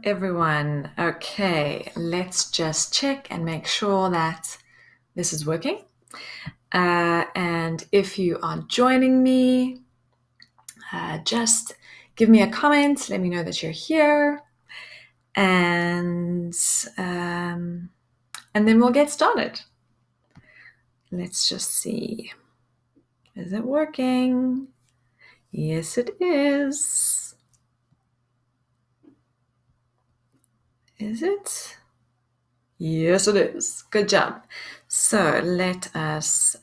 everyone. Okay, let's just check and make sure that this is working. And if you are joining me, just give me a comment. Let me know that you're here. And then we'll get started. Let's just see. Is it working? Yes, it is. Is it? Yes, it is. Good job. So let us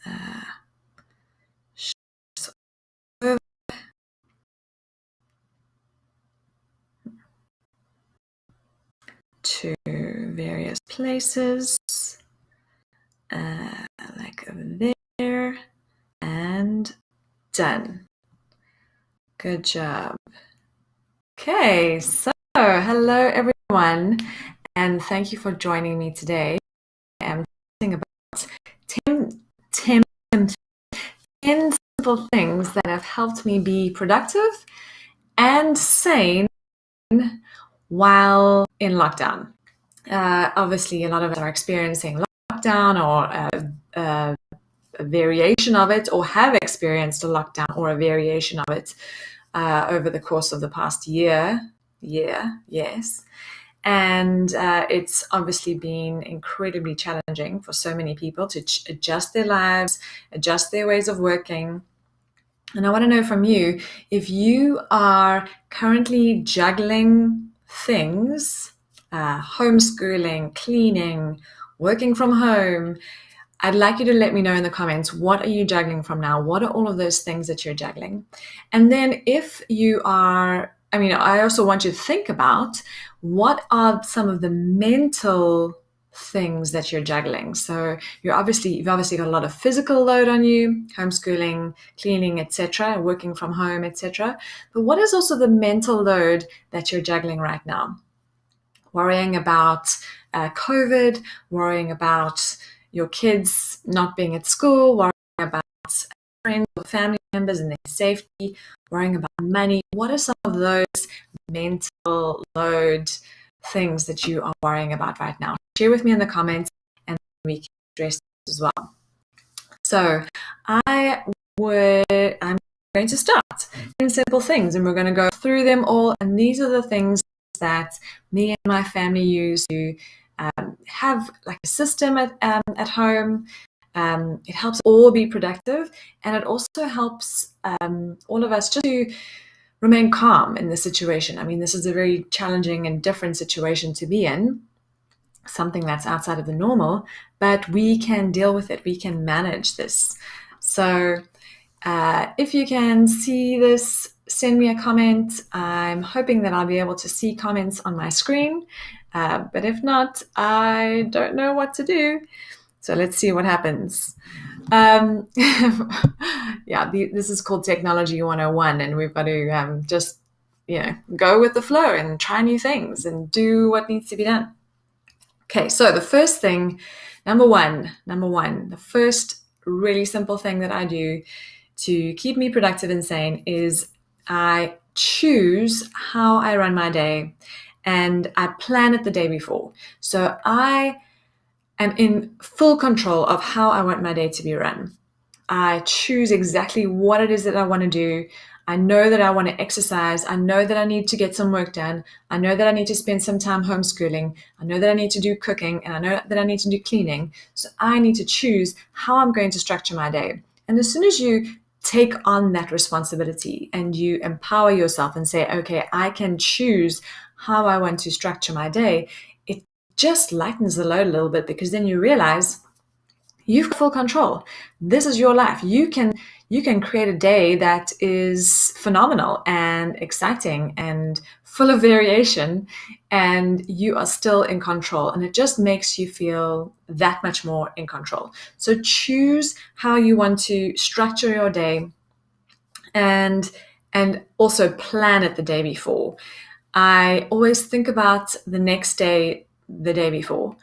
to various places, like over there, and done. Good job. Okay, so hello everyone, and thank you for joining me today. I am talking about 10 simple things that have helped me be productive and sane while in lockdown. Obviously, a lot of us are experiencing lockdown or a variation of it, or have experienced a lockdown or a variation of it over the course of the past year. Yes. And it's obviously been incredibly challenging for so many people to adjust their lives, adjust their ways of working. And I want to know from you, if you are currently juggling things, homeschooling, cleaning, working from home, I'd like you to let me know in the comments, what are you juggling from now? What are all of those things that you're juggling? And then if you are, I also want you to think about, what are some of the mental things that you're juggling? So you've obviously got a lot of physical load on you, homeschooling, cleaning, etc., working from home, etc. But what is also the mental load that you're juggling right now? Worrying about COVID, worrying about your kids not being at school, worrying about friends or family members and their safety, worrying about money. What are some of those mental load things that you are worrying about right now? Share with me in the comments and we can address this as well. So I'm going to start 10 simple things, and we're going to go through them all. And these are the things that me and my family use to have like a system at home. It helps all be productive, and it also helps all of us just to remain calm in the situation. This is a very challenging and different situation to be in, something that's outside of the normal, but we can deal with it. We can manage this. So if you can see this, send me a comment. I'm hoping that I'll be able to see comments on my screen, but if not, I don't know what to do. So let's see what happens. This is called Technology 101, and we've got to just go with the flow and try new things and do what needs to be done. Okay, so the first thing, number one, the first really simple thing that I do to keep me productive and sane is I choose how I run my day, and I plan it the day before. So I am in full control of how I want my day to be run. I choose exactly what it is that I want to do. I know that I want to exercise. I know that I need to get some work done. I know that I need to spend some time homeschooling. I know that I need to do cooking, and I know that I need to do cleaning. So I need to choose how I'm going to structure my day. And as soon as you take on that responsibility and you empower yourself and say, okay, I can choose how I want to structure my day, it just lightens the load a little bit, because then you realize you've got full control. This is your life. You can create a day that is phenomenal and exciting and full of variation, and you are still in control, and it just makes you feel that much more in control. So choose how you want to structure your day, and also plan it the day before. I always think about the next day the day before,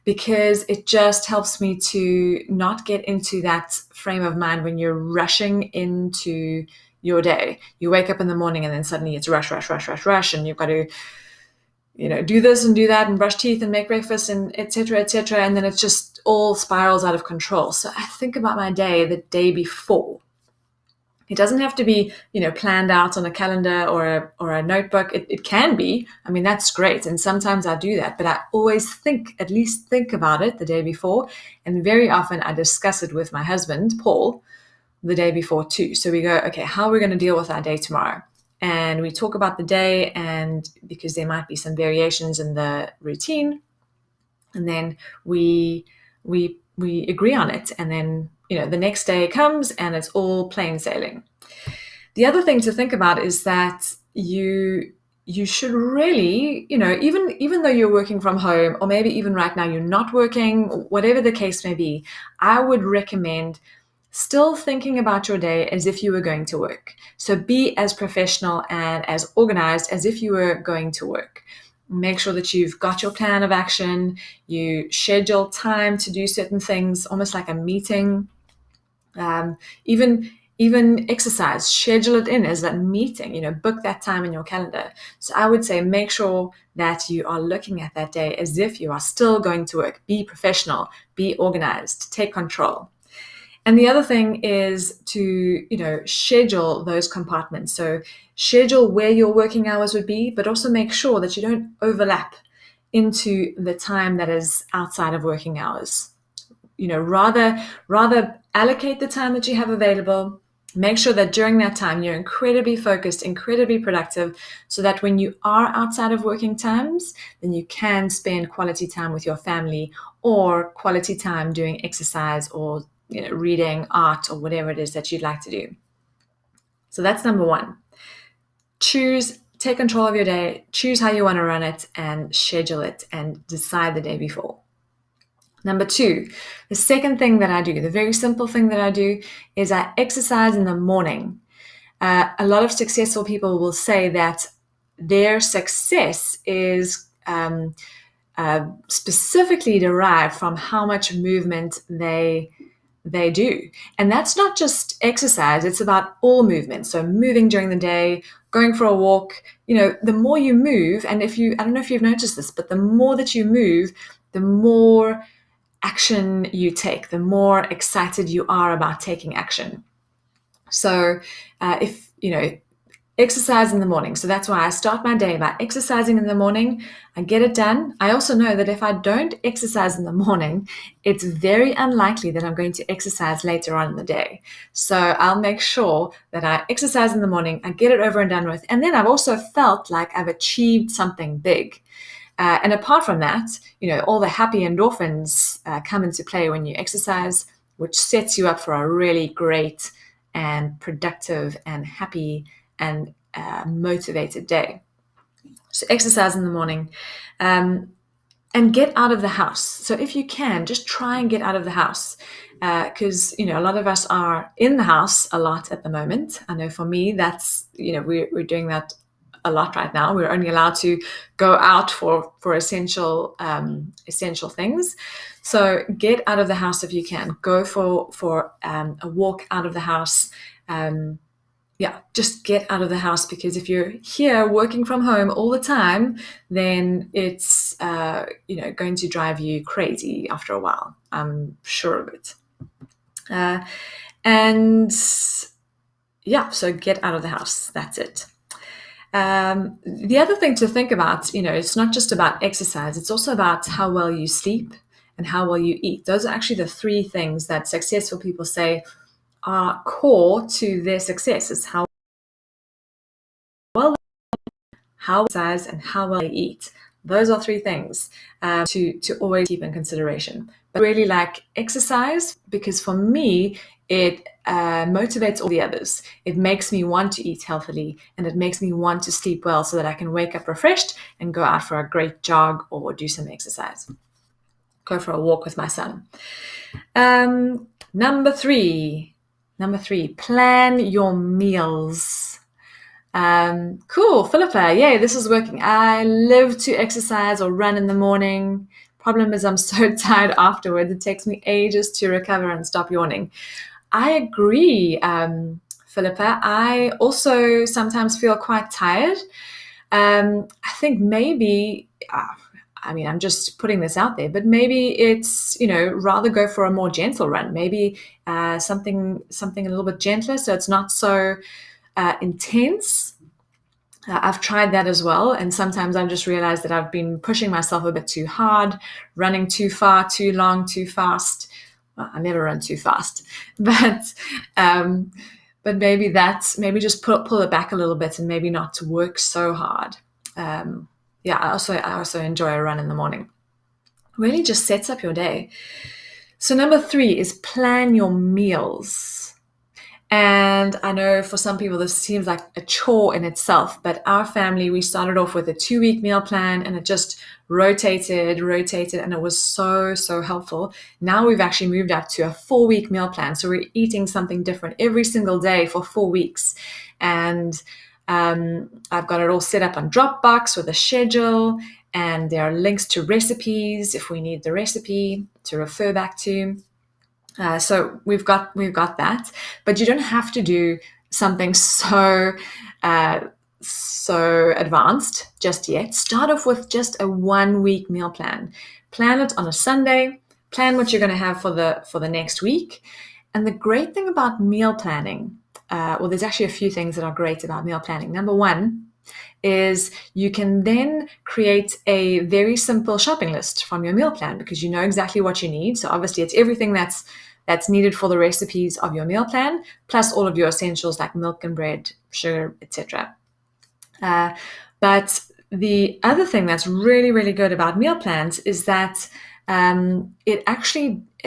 because it just helps me to not get into that frame of mind when you're rushing into your day. You wake up in the morning and then suddenly it's rush, and you've got to do this and do that and brush teeth and make breakfast and etc., and then it just all spirals out of control. So I think about my day the day before. It doesn't have to be, planned out on a calendar or a notebook. It can be. I mean, that's great. And sometimes I do that, but I always at least think about it the day before. And very often I discuss it with my husband, Paul, the day before too. So we go, okay, how are we going to deal with our day tomorrow? And we talk about the day, and because there might be some variations in the routine, and then we agree on it. And then, the next day comes and it's all plain sailing. The other thing to think about is that you should really, even though you're working from home, or maybe even right now you're not working, whatever the case may be, I would recommend still thinking about your day as if you were going to work. So be as professional and as organized as if you were going to work. Make sure that you've got your plan of action. You schedule time to do certain things, almost like a meeting. Even exercise, schedule it in as that meeting, book that time in your calendar. So I would say make sure that you are looking at that day as if you are still going to work. Be professional, be organized, take control. And the other thing is to, schedule those compartments. So schedule where your working hours would be, but also make sure that you don't overlap into the time that is outside of working hours. Rather allocate the time that you have available. Make sure that during that time you're incredibly focused, incredibly productive, so that when you are outside of working times, then you can spend quality time with your family, or quality time doing exercise, or reading, art, or whatever it is that you'd like to do. So that's number one. Take control of your day, choose how you want to run it, and schedule it, and decide the day before. Number two, the second thing that I do, the very simple thing that I do, is I exercise in the morning. A lot of successful people will say that their success is specifically derived from how much movement they do. And that's not just exercise, it's about all movement. So moving during the day, going for a walk, the more you move, and I don't know if you've noticed this, but the more that you move, the more action you take, the more excited you are about taking action. So exercise in the morning. So that's why I start my day by exercising in the morning. I get it done. I also know that if I don't exercise in the morning, it's very unlikely that I'm going to exercise later on in the day. So I'll make sure that I exercise in the morning, I get it over and done with. And then I've also felt like I've achieved something big. And apart from that, all the happy endorphins come into play when you exercise, which sets you up for a really great and productive and happy and motivated day. So exercise in the morning, and get out of the house. So if you can, just try and get out of the house, because a lot of us are in the house a lot at the moment. I know for me, that's we're doing that a lot right now. We're only allowed to go out for essential things. So get out of the house if you can. Go for a walk out of the house. Just get out of the house, because if you're here working from home all the time, then it's going to drive you crazy after a while. I'm sure of it. So get out of the house. That's it. The other thing to think about, it's not just about exercise, it's also about how well you sleep and how well you eat. Those are actually the three things that successful people say are core to their success. Is how well exercise and how well they eat. Those are three things to always keep in consideration. But I really like exercise, because for me, it motivates all the others. It makes me want to eat healthily, and it makes me want to sleep well, so that I can wake up refreshed and go out for a great jog or do some exercise. Go for a walk with my son. Number three, plan your meals. Cool, Philippa. Yay, this is working. I live to exercise or run in the morning. Problem is, I'm so tired afterwards. It takes me ages to recover and stop yawning. I agree, Philippa. I also sometimes feel quite tired. I think maybe, I'm just putting this out there, but maybe it's, rather go for a more gentle run. Maybe something a little bit gentler, so it's not so intense. I've tried that as well, and sometimes I've just realized that I've been pushing myself a bit too hard, running too far, too long, too fast. Well, I never run too fast, but maybe just pull it back a little bit and maybe not to work so hard. I also enjoy a run in the morning. Really just sets up your day. So number 3 is plan your meals. And I know for some people this seems like a chore in itself, but our family, we started off with a 2-week meal plan, and it just rotated, and it was so, so helpful. Now we've actually moved up to a 4-week meal plan. So we're eating something different every single day for 4 weeks. And I've got it all set up on Dropbox with a schedule, and there are links to recipes if we need the recipe to refer back to. So we've got that, but you don't have to do something so advanced just yet. Start off with just a 1-week meal plan. Plan it on a Sunday. Plan what you're going to have for the next week. And the great thing about meal planning, there's actually a few things that are great about meal planning. Number 1 is you can then create a very simple shopping list from your meal plan because you know exactly what you need. So obviously it's everything that's needed for the recipes of your meal plan, plus all of your essentials like milk and bread, sugar, etc. But the other thing that's really, really good about meal plans is that it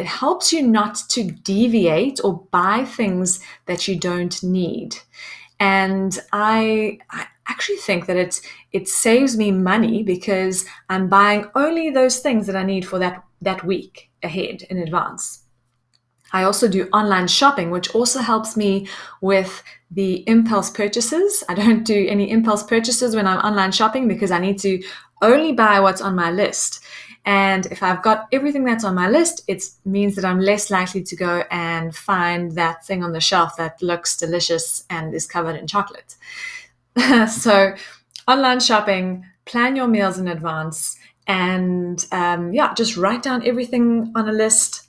helps you not to deviate or buy things that you don't need. And I actually think that it saves me money because I'm buying only those things that I need for that week ahead in advance. I also do online shopping, which also helps me with the impulse purchases. I don't do any impulse purchases when I'm online shopping because I need to only buy what's on my list. And if I've got everything that's on my list, it means that I'm less likely to go and find that thing on the shelf that looks delicious and is covered in chocolate. So online shopping, plan your meals in advance, and just write down everything on a list.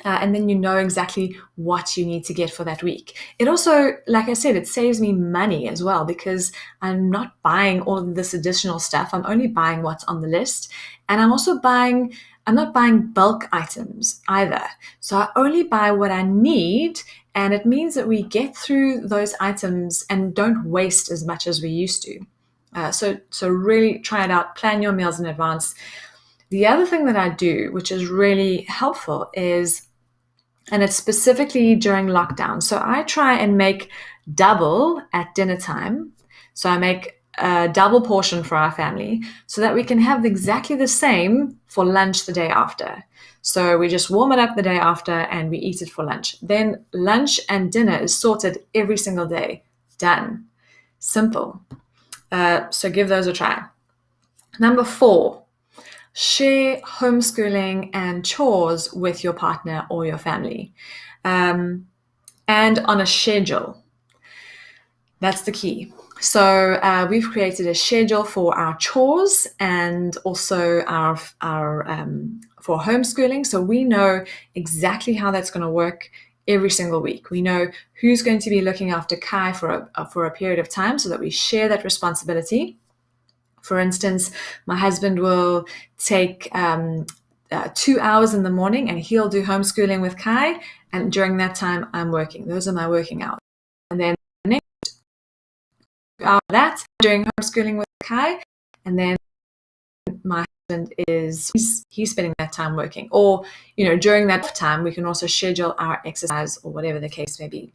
And then you know exactly what you need to get for that week. It also, like I said, it saves me money as well because I'm not buying all of this additional stuff. I'm only buying what's on the list. And I'm not buying bulk items either. So I only buy what I need, and it means that we get through those items and don't waste as much as we used to. So really try it out, plan your meals in advance. The other thing that I do, which is really helpful, and it's specifically during lockdown. So I try and make double at dinner time. So I make a double portion for our family so that we can have exactly the same for lunch the day after. So we just warm it up the day after and we eat it for lunch. Then lunch and dinner is sorted every single day. Done. Simple. So give those a try. Number 4. Share homeschooling and chores with your partner or your family, and on a schedule. That's the key. So we've created a schedule for our chores and also our for homeschooling. So we know exactly how that's going to work every single week. We know who's going to be looking after Kai for a period of time so that we share that responsibility. For instance, my husband will take 2 hours in the morning and he'll do homeschooling with Kai. And during that time, I'm working. Those are my working hours. And then the next hour of that, I'm doing homeschooling with Kai. And then my husband he's spending that time working. Or, during that time, we can also schedule our exercise or whatever the case may be.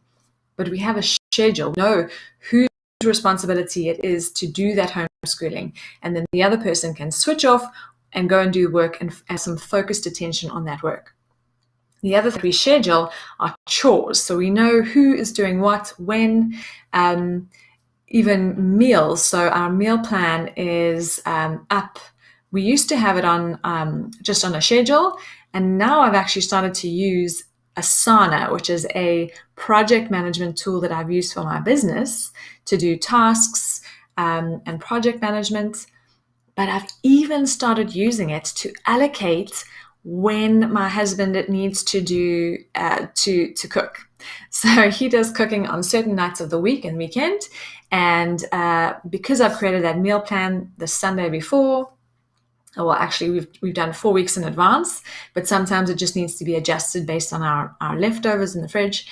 But we have a schedule. We know whose responsibility it is to do that homeschooling, and then the other person can switch off and go and do work and have some focused attention on that work. The other thing we schedule are chores, so we know who is doing what, when, even meals. So our meal plan is up. We used to have it on just on a schedule, and now I've actually started to use Asana, which is a project management tool that I've used for my business to do tasks and project management. But I've even started using it to allocate when my husband needs to do to cook. So he does cooking on certain nights of the week and weekend, and because I've created that meal plan the Sunday before, well, actually we've done 4 weeks in advance, but sometimes it just needs to be adjusted based on our leftovers in the fridge.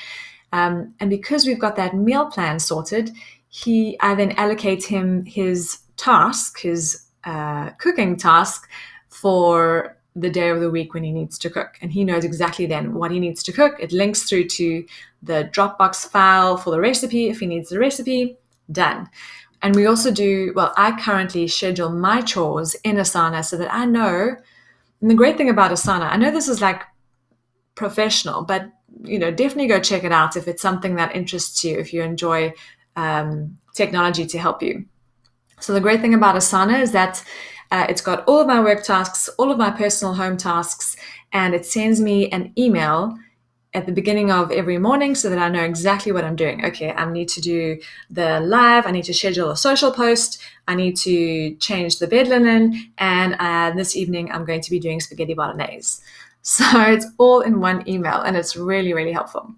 And because we've got that meal plan sorted, I then allocate him his task, his cooking task for the day of the week when he needs to cook. And he knows exactly then what he needs to cook. It links through to the Dropbox file for the recipe. If he needs the recipe, done. And we also do, well, I currently schedule my chores in Asana so that I know. And the great thing about Asana, I know this is like professional, but definitely go check it out if it's something that interests you, if you enjoy technology to help you. So the great thing about Asana is that it's got all of my work tasks, all of my personal home tasks, and it sends me an email at the beginning of every morning so that I know exactly what I'm doing. Okay, I need to do the live, I need to schedule a social post, I need to change the bed linen, and this evening I'm going to be doing spaghetti bolognese. So it's all in one email, and it's really, really helpful.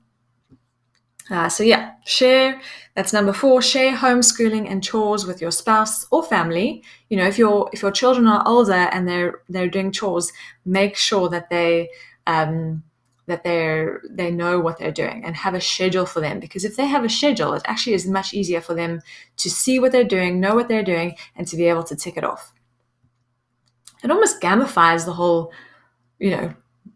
So yeah, share. That's number 4. Share homeschooling and chores with your spouse or family. If your children are older and they're doing chores, make sure that they know what they're doing and have a schedule for them. Because if they have a schedule, it actually is much easier for them to see what they're doing, know what they're doing, and to be able to tick it off. It almost gamifies the whole,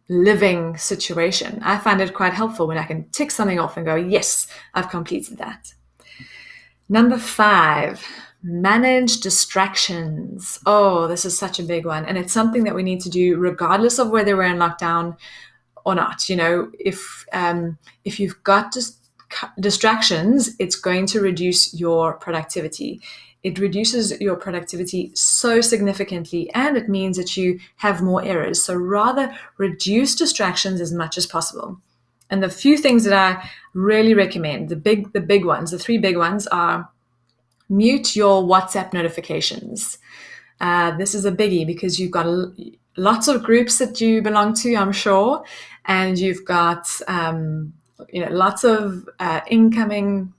living situation. I find it quite helpful when I can tick something off and go, yes, I've completed that. Number 5, manage distractions. Oh, this is such a big one. And it's something that we need to do regardless of whether we're in lockdown or not. If you've got distractions, it's going to reduce your productivity. It reduces your productivity so significantly, and it means that you have more errors. So rather reduce distractions as much as possible. And the few things that I really recommend, the big ones, the 3 big ones are: mute your WhatsApp notifications. This is a biggie because you've got lots of groups that you belong to, I'm sure, and you've got lots of incoming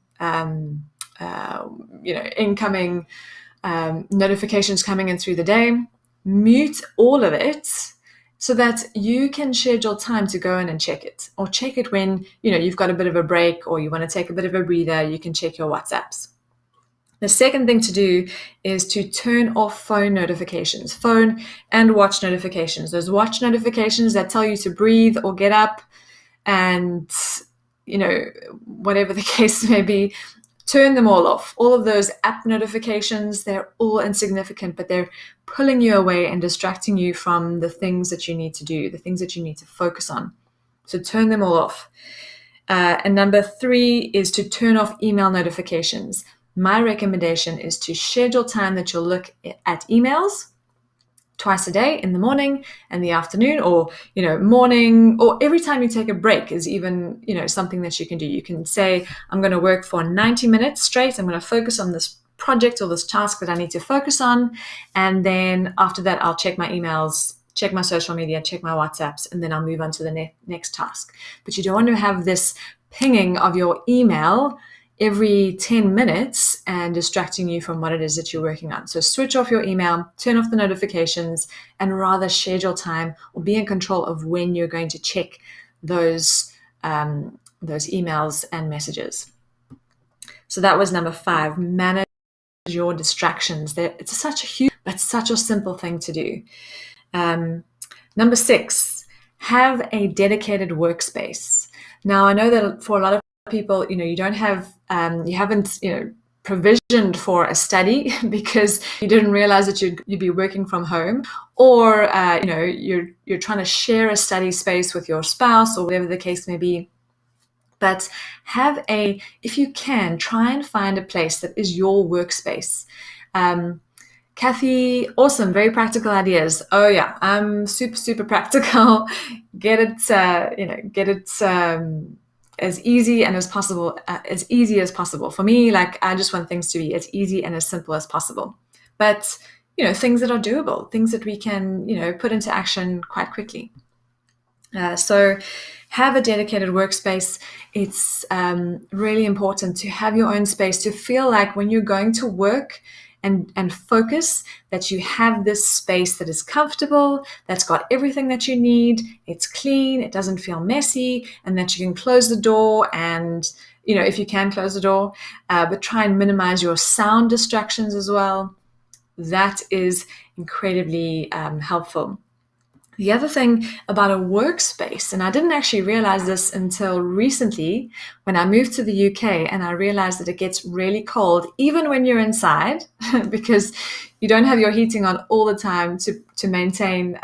notifications coming in through the day. Mute all of it so that you can schedule time to go in and check it, or check it when you've got a bit of a break or you want to take a bit of a breather. You can check your WhatsApps. The second thing to do is to turn off phone notifications, phone and watch notifications. Those watch notifications that tell you to breathe or get up and, whatever the case may be, turn them all off. All of those app notifications, they're all insignificant, but they're pulling you away and distracting you from the things that you need to do, the things that you need to focus on. So turn them all off. And number 3 is to turn off email notifications. My recommendation is to schedule time that you'll look at emails twice a day, in the morning and the afternoon, or morning, or every time you take a break is even something that you can do. You can say, I'm going to work for 90 minutes straight. I'm going to focus on this project or this task that I need to focus on, and then after that I'll check my emails, check my social media, check my WhatsApps, and then I'll move on to the next task. But you don't want to have this pinging of your email every 10 minutes and distracting you from what it is that you're working on. So switch off your email, turn off the notifications, and rather schedule time or be in control of when you're going to check those emails and messages. So that was number 5, manage your distractions. It's such a huge, but such a simple thing to do. Number 6, have a dedicated workspace. Now, I know that for a lot of people, you don't have, you haven't, provisioned for a study because you didn't realize that you'd be working from home, or you're trying to share a study space with your spouse or whatever the case may be. But if you can, try and find a place that is your workspace. Kathy, awesome, very practical ideas. Oh yeah, I'm super, super practical. Get it as easy and as easy as possible. For me, like, I just want things to be as easy and as simple as possible. But, things that are doable, things that we can, put into action quite quickly. So have a dedicated workspace. It's really important to have your own space, to feel like when you're going to work and focus, that you have this space that is comfortable, that's got everything that you need, it's clean, it doesn't feel messy, and that you can close the door and, if you can close the door, but try and minimize your sound distractions as well. That is incredibly helpful. The other thing about a workspace, and I didn't actually realize this until recently when I moved to the UK, and I realized that it gets really cold even when you're inside because you don't have your heating on all the time to maintain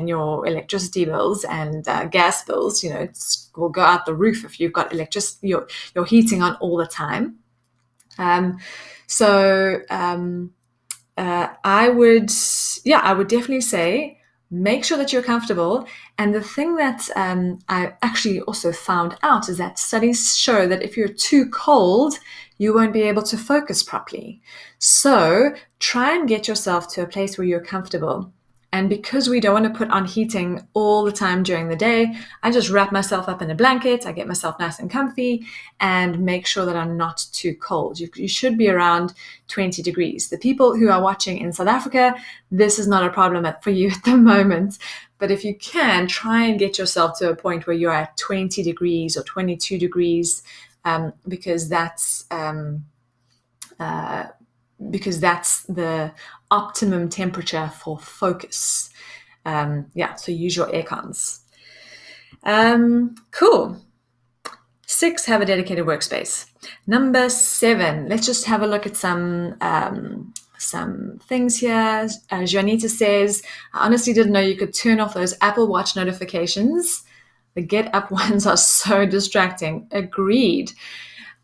your electricity bills and gas bills. It will go out the roof if you've got your heating on all the time. I would definitely say make sure that you're comfortable. And the thing that I actually also found out is that studies show that if you're too cold, you won't be able to focus properly. So try and get yourself to a place where you're comfortable. And because we don't want to put on heating all the time during the day, I just wrap myself up in a blanket, I get myself nice and comfy, and make sure that I'm not too cold. You should be around 20 degrees. The people who are watching in South Africa, this is not a problem for you at the moment. But if you can, try and get yourself to a point where you're at 20 degrees or 22 degrees, because that's the optimum temperature for focus. So use your air cons. Cool. 6, have a dedicated workspace. Number 7, let's just have a look at some things here. Juanita says, I honestly didn't know you could turn off those Apple Watch notifications. The get up ones are so distracting. Agreed.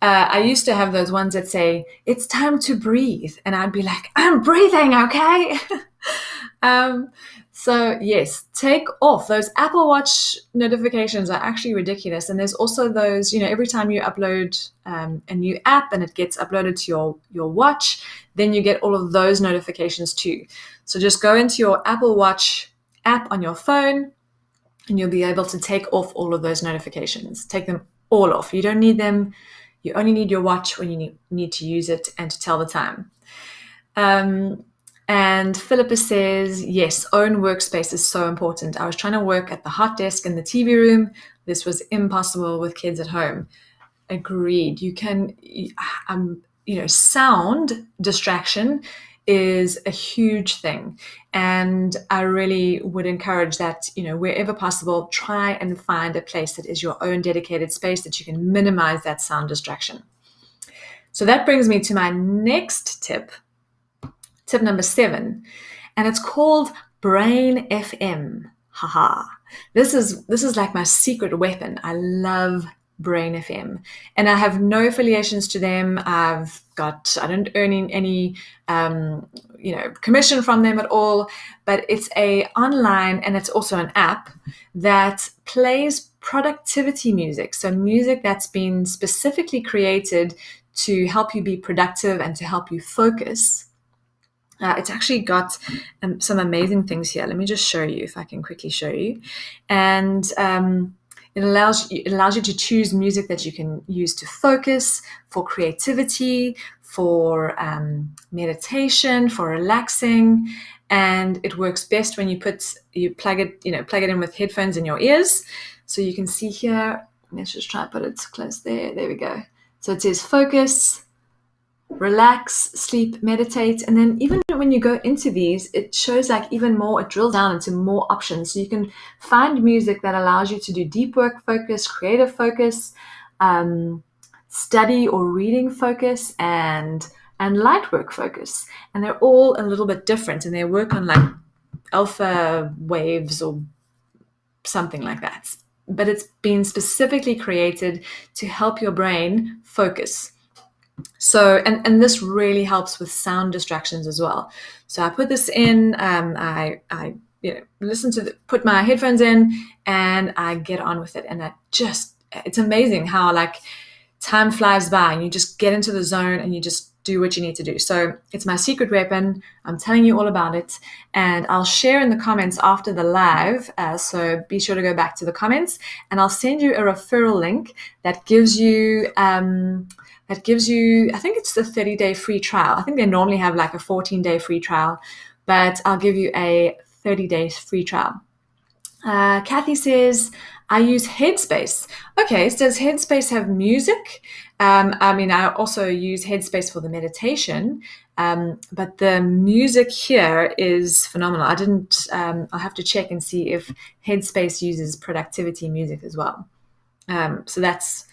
I used to have those ones that say, it's time to breathe. And I'd be like, I'm breathing, okay? So yes, take off. Those Apple Watch notifications are actually ridiculous. And there's also those, every time you upload a new app and it gets uploaded to your watch, then you get all of those notifications too. So just go into your Apple Watch app on your phone and you'll be able to take off all of those notifications. Take them all off. You don't need them. You only need your watch when you need to use it and to tell the time. And Philippa says, yes, own workspace is so important. I was trying to work at the hot desk in the TV room. This was impossible with kids at home. Agreed. You can, sound distraction is a huge thing. And I really would encourage that, wherever possible, try and find a place that is your own dedicated space that you can minimize that sound distraction. So that brings me to my next tip number 7, and it's called Brain FM. Haha. This is like my secret weapon. I love Brain FM, and I have no affiliations to them. I don't earn any commission from them at all, but it's a online, and it's also an app that plays productivity music. So music that's been specifically created to help you be productive and to help you focus. It's actually got some amazing things here. Let me just show you, if I can quickly show you. And it allows you to choose music that you can use to focus, for creativity, for meditation, for relaxing. And it works best when you plug it in with headphones in your ears. So you can see here, let's just try and put it close there. There we go. So it says focus, relax, sleep, meditate. And then even when you go into these, it shows like even more, it drills down into more options. So you can find music that allows you to do deep work focus, creative focus, study or reading focus, and light work focus. And they're all a little bit different, and they work on like alpha waves or something like that. But it's been specifically created to help your brain focus. So, and this really helps with sound distractions as well. So I put this in, I put my headphones in, and I get on with it. And it's amazing how like time flies by and you just get into the zone and you just do what you need to do. So it's my secret weapon. I'm telling you all about it, and I'll share in the comments after the live. So be sure to go back to the comments, and I'll send you a referral link that gives you, I think it's the 30-day free trial. I think they normally have like a 14-day free trial, but I'll give you a 30-day free trial. Kathy says, I use Headspace. Okay, so does Headspace have music? I also use Headspace for the meditation, but the music here is phenomenal. I'll have to check and see if Headspace uses productivity music as well. So that's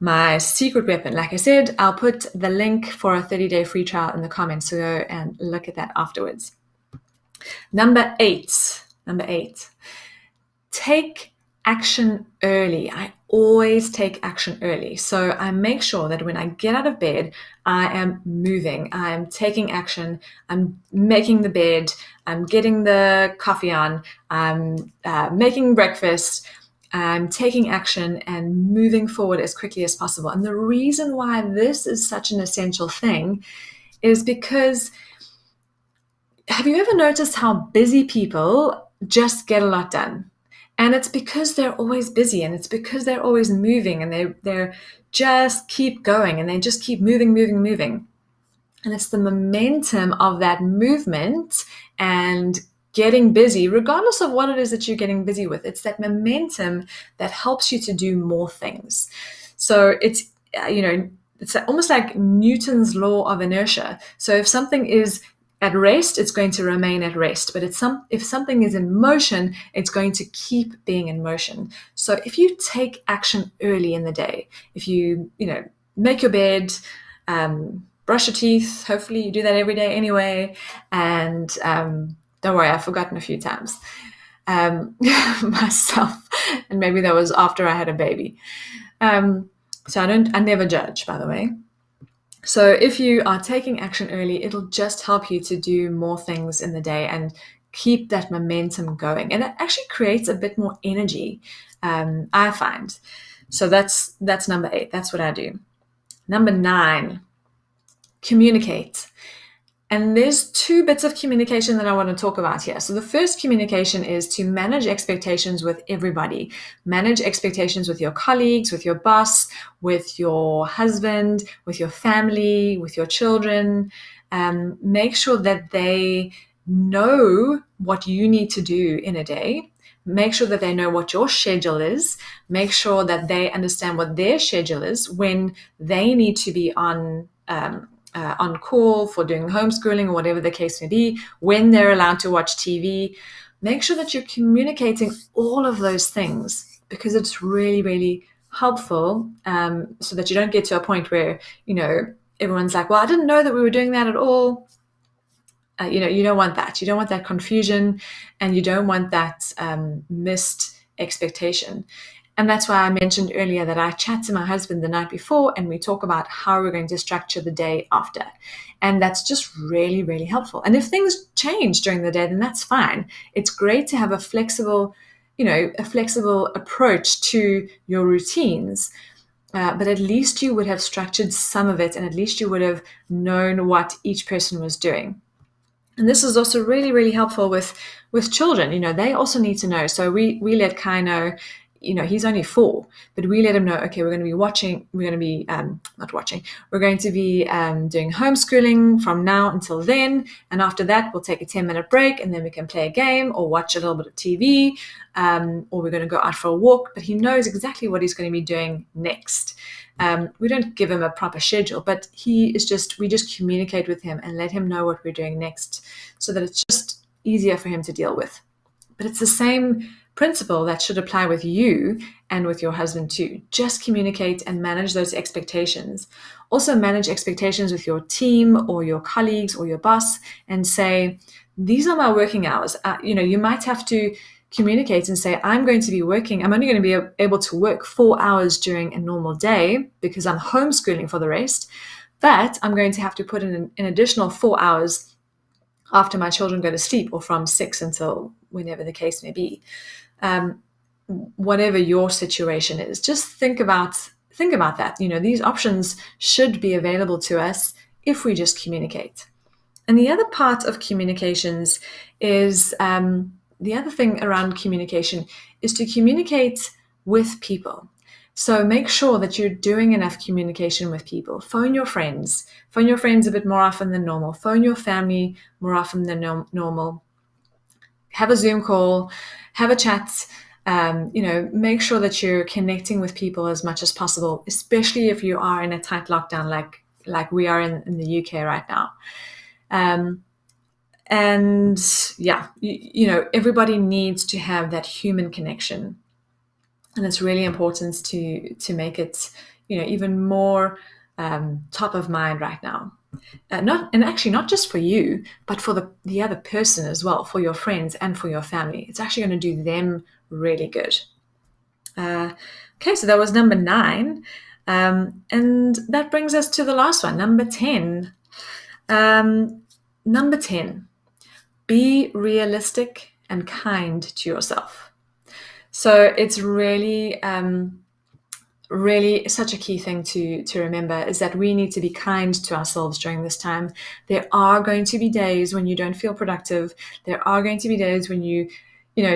my secret weapon. Like I said, I'll put the link for a 30-day free trial in the comments, so go and look at that afterwards. Number eight, take action early. I always take action early. So I make sure that when I get out of bed, I am moving. I am taking action. I'm making the bed. I'm getting the coffee on. I'm making breakfast. I'm taking action and moving forward as quickly as possible. And the reason why this is such an essential thing is because, have you ever noticed how busy people just get a lot done? And it's because they're always busy, and it's because they're always moving, and they're just keep going, and they just keep moving. And it's the momentum of that movement and getting busy, regardless of what it is that you're getting busy with. It's that momentum that helps you to do more things. So it's almost like Newton's law of inertia. So if something is at rest, it's going to remain at rest. But if something is in motion, it's going to keep being in motion. So if you take action early in the day, if you make your bed, brush your teeth, hopefully you do that every day anyway, and don't worry, I've forgotten a few times myself, and maybe that was after I had a baby. So I never judge, by the way. So if you are taking action early, it'll just help you to do more things in the day and keep that momentum going. And it actually creates a bit more energy, I find. So that's number 8. That's what I do. Number 9, communicate. And there's 2 bits of communication that I want to talk about here. So the first communication is to manage expectations with everybody. Manage expectations with your colleagues, with your boss, with your husband, with your family, with your children. Make sure that they know what you need to do in a day. Make sure that they know what your schedule is. Make sure that they understand what their schedule is when they need to be on call for doing homeschooling or whatever the case may be, when they're allowed to watch TV. Make sure that you're communicating all of those things, because it's really, really helpful, so that you don't get to a point where, everyone's like, well, I didn't know that we were doing that at all. You don't want that. You don't want that confusion, and you don't want that missed expectation. And that's why I mentioned earlier that I chat to my husband the night before, and we talk about how we're going to structure the day after. And that's just really, really helpful. And if things change during the day, then that's fine. It's great to have a flexible approach to your routines. But at least you would have structured some of it, and at least you would have known what each person was doing. And this is also really, really helpful with children. They also need to know. So we let Kai know, he's only 4, but we let him know, okay, we're going to be doing homeschooling from now until then. And after that, we'll take a 10-minute break, and then we can play a game or watch a little bit of TV, or we're going to go out for a walk. But he knows exactly what he's going to be doing next. We don't give him a proper schedule, but we just communicate with him and let him know what we're doing next, so that it's just easier for him to deal with. But it's the same principle that should apply with you and with your husband too. Just communicate and manage those expectations. Also manage expectations with your team or your colleagues or your boss, and say, these are my working hours. You might have to communicate and say, I'm only going to be able to work 4 hours during a normal day because I'm homeschooling for the rest, but I'm going to have to put in an additional 4 hours after my children go to sleep, or from 6 until whenever the case may be. Whatever your situation is, just think about that. These options should be available to us if we just communicate. And the other part of communications is, the other thing around communication is to communicate with people. So make sure that you're doing enough communication with people. Phone your friends a bit more often than normal. Phone your family more often than normal. Have a Zoom call, have a chat. Make sure that you're connecting with people as much as possible, especially if you are in a tight lockdown like we are in the UK right now. Everybody needs to have that human connection, and it's really important to make it even more top of mind right now. Not just for you, but for the other person as well, for your friends and for your family. It's actually going to do them really good. Okay, so that was number 9. And that brings us to the last one, number 10. Number 10, be realistic and kind to yourself. So it's really such a key thing to remember, is that we need to be kind to ourselves during this time. There are going to be days when you don't feel productive. There are going to be days when you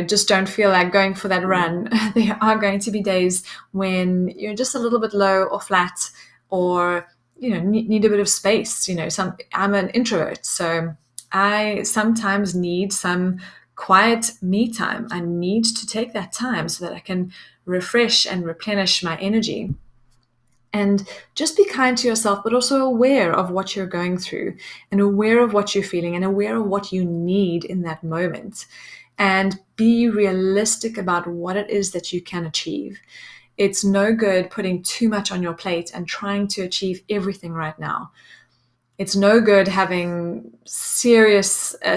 just don't feel like going for that run. There are going to be days when you're just a little bit low or flat, or need a bit of space. I'm an introvert, so I sometimes need some quiet me time. I need to take that time so that I can refresh and replenish my energy. And just be kind to yourself, but also aware of what you're going through, and aware of what you're feeling, and aware of what you need in that moment. And be realistic about what it is that you can achieve. It's no good putting too much on your plate and trying to achieve everything right now. It's no good having a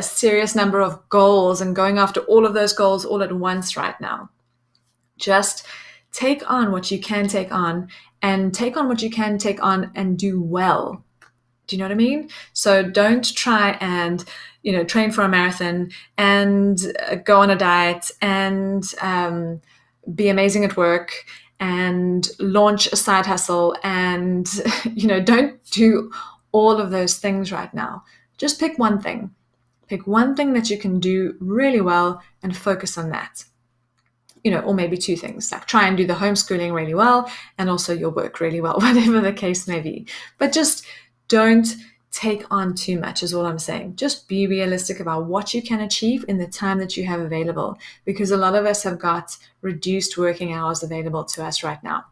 serious number of goals and going after all of those goals all at once right now. Just take on what you can take on, and take on what you can take on and do well. Do you know what I mean? So don't try and, train for a marathon and go on a diet and be amazing at work and launch a side hustle and, don't do all of those things right now. Just pick one thing. Pick one thing that you can do really well and focus on that. Or maybe 2 things, like try and do the homeschooling really well and also your work really well, whatever the case may be. But just don't take on too much is all I'm saying. Just be realistic about what you can achieve in the time that you have available, because a lot of us have got reduced working hours available to us right now.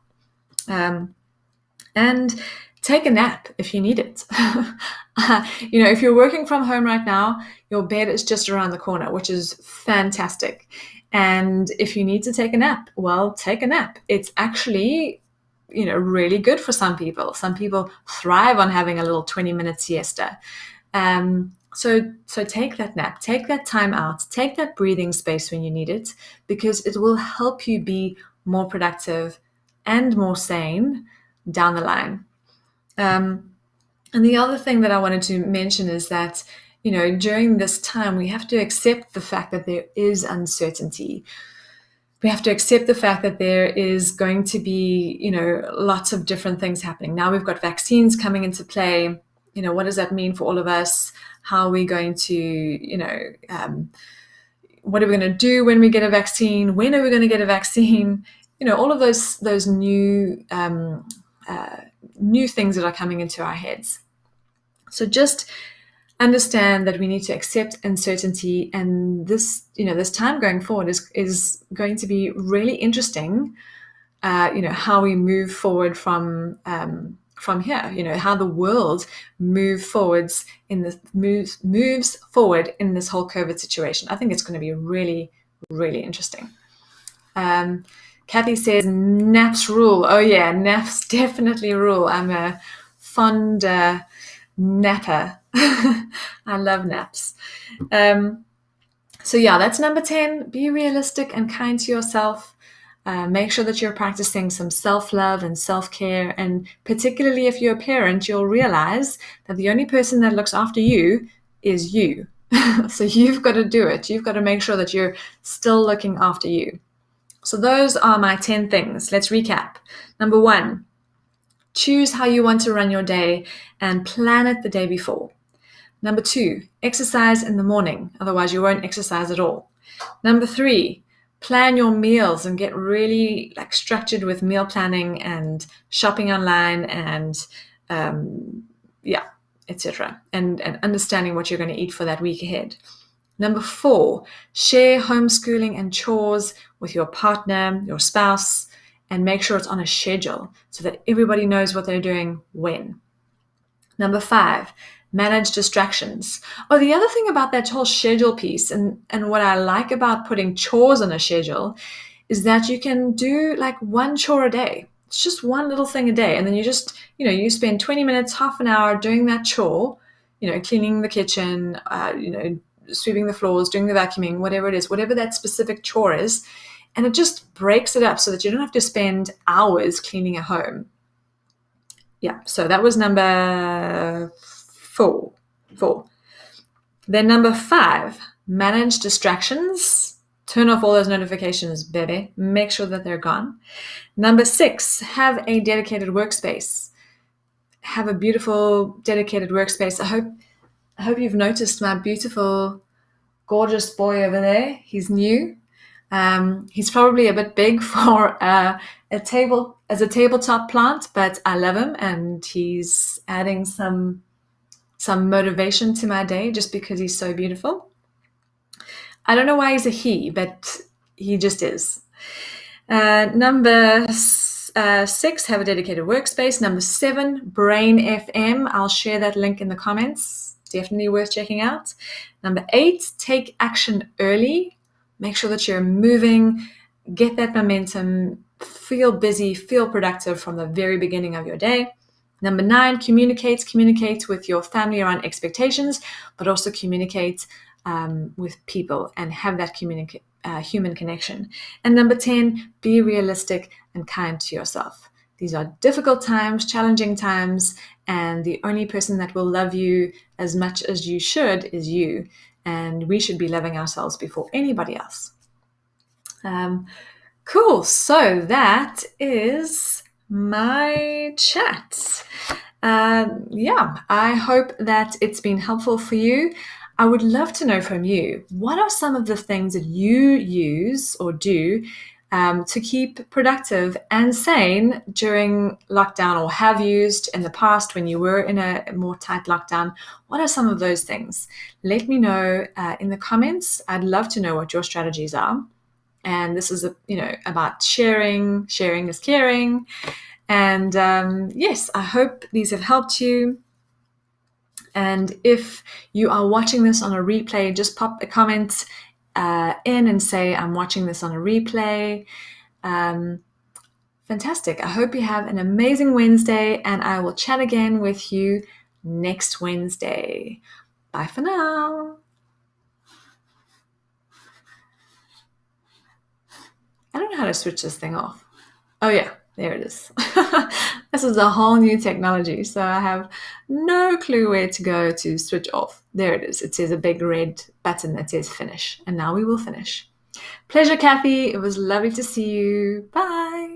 And take a nap if you need it. If you're working from home right now, your bed is just around the corner, which is fantastic. And if you need to take a nap, well, take a nap. It's actually, really good for some people. Some people thrive on having a little 20-minute siesta. So take that nap, take that time out, take that breathing space when you need it, because it will help you be more productive and more sane down the line. And the other thing that I wanted to mention is that, during this time, we have to accept the fact that there is uncertainty. We have to accept the fact that there is going to be, lots of different things happening. Now we've got vaccines coming into play. What does that mean for all of us? How are we going to, what are we going to do when we get a vaccine? When are we going to get a vaccine? All of those new things that are coming into our heads. So just understand that we need to accept uncertainty, and this time going forward is going to be really interesting. How we move forward from here. How the world moves forward in this whole COVID situation. I think it's going to be really, really interesting. Kathy says naps rule. Oh yeah, naps definitely rule. I'm a fond napper. I love naps. So yeah, that's number 10. Be realistic and kind to yourself. Make sure that you're practicing some self-love and self-care. And particularly if you're a parent, you'll realize that the only person that looks after you is you. So you've got to do it. You've got to make sure that you're still looking after you. So those are my 10 things. Let's recap. Number 1, choose how you want to run your day and plan it the day before. Number 2, exercise in the morning. Otherwise, you won't exercise at all. Number 3, plan your meals and get really structured with meal planning and shopping online and etc. And understanding what you're going to eat for that week ahead. Number 4, share homeschooling and chores with your partner, your spouse, and make sure it's on a schedule so that everybody knows what they're doing when. Number 5, manage distractions. Oh, the other thing about that whole schedule piece and what I like about putting chores on a schedule is that you can do one chore a day. It's just one little thing a day. And then you just, you spend 20 minutes, half an hour doing that chore, cleaning the kitchen, sweeping the floors, doing the vacuuming, whatever it is, whatever that specific chore is. And it just breaks it up so that you don't have to spend hours cleaning a home. Yeah, so that was number 4. Then number 5, manage distractions. Turn off all those notifications, baby. Make sure that they're gone. Number 6, have a dedicated workspace. Have a beautiful, dedicated workspace. I hope you've noticed my beautiful, gorgeous boy over there. He's new. He's probably a bit big for a tabletop plant, but I love him, and he's adding some motivation to my day just because he's so beautiful. I don't know why he's a he, but he just is. Number 6, have a dedicated workspace. Number 7, Brain FM. I'll share that link in the comments. Definitely worth checking out. Number 8, take action early. Make sure that you're moving, get that momentum, feel busy, feel productive from the very beginning of your day. Number 9, communicate with your family around expectations, but also communicate with people and have that human connection. And number 10, be realistic and kind to yourself. These are difficult times, challenging times, and the only person that will love you as much as you should is you. And we should be loving ourselves before anybody else. Cool. So that is my chat. I hope that it's been helpful for you. I would love to know from you, what are some of the things that you use or do to keep productive and sane during lockdown, or have used in the past when you were in a more tight lockdown? What are some of those things? Let me know in the comments. I'd love to know what your strategies are. And this is about sharing. Sharing is caring. And yes, I hope these have helped you. And if you are watching this on a replay, just pop a comment in and say, I'm watching this on a replay. Fantastic. I hope you have an amazing Wednesday, and I will chat again with you next Wednesday. Bye for now. I don't know how to switch this thing off. Oh yeah, there it is. This is a whole new technology, so I have no clue where to go to switch off. There it is. It says a big red button that says finish, and now we will finish. Pleasure, Kathy. It was lovely to see you. Bye.